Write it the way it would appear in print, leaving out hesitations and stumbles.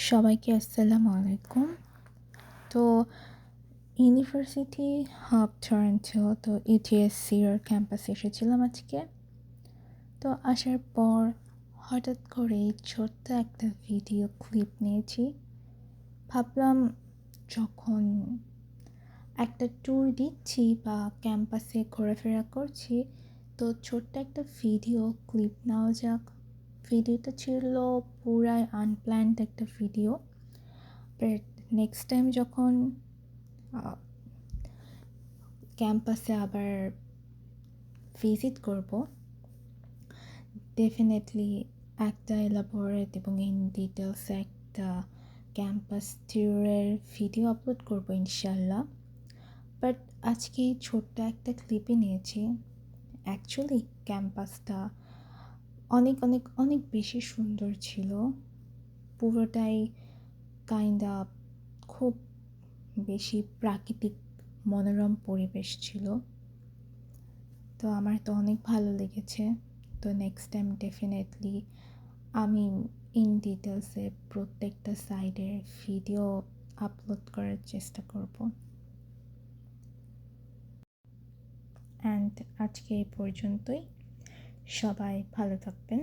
সবাইকে আসসালামু আলাইকুম। তো ইউনিভার্সিটি হাব টরন্টো তো ইউটিএসসির ক্যাম্পাসে এসেছিলাম আজকে। তো আসার পর হঠাৎ করে ছোট্ট একটা ভিডিও ক্লিপ নিয়েছি। ভাবলাম যখন একটা ট্যুর দিচ্ছি বা ক্যাম্পাসে ঘোরাফেরা করছি, তো ছোট্ট একটা ভিডিও ক্লিপ নেওয়া যাক। ভিডিওটা ছিল পুরাই আনপ্ল্যান্ড একটা ভিডিও, বাট নেক্সট টাইম যখন ক্যাম্পাসে আবার ভিজিট করব, ডেফিনেটলি একটা এলাবোরেট এবং ইন ডিটেলস একটা ক্যাম্পাস ট্যুরের ভিডিও আপলোড করব ইনশাল্লাহ। বাট আজকে ছোট্ট একটা ক্লিপে নিয়েছি। অ্যাকচুয়ালি ক্যাম্পাসটা অনেক অনেক অনেক বেশি সুন্দর ছিল। পুরোটাই খুব বেশি প্রাকৃতিক মনোরম পরিবেশ ছিল। তো আমার তো অনেক ভালো লেগেছে। তো নেক্সট টাইম ডেফিনেটলি আমি ইন ডিটেলসে প্রত্যেকটা সাইডের ভিডিও আপলোড করার চেষ্টা করব। অ্যান্ড আজকে এই পর্যন্তই। সবাই ভালো থাকবেন।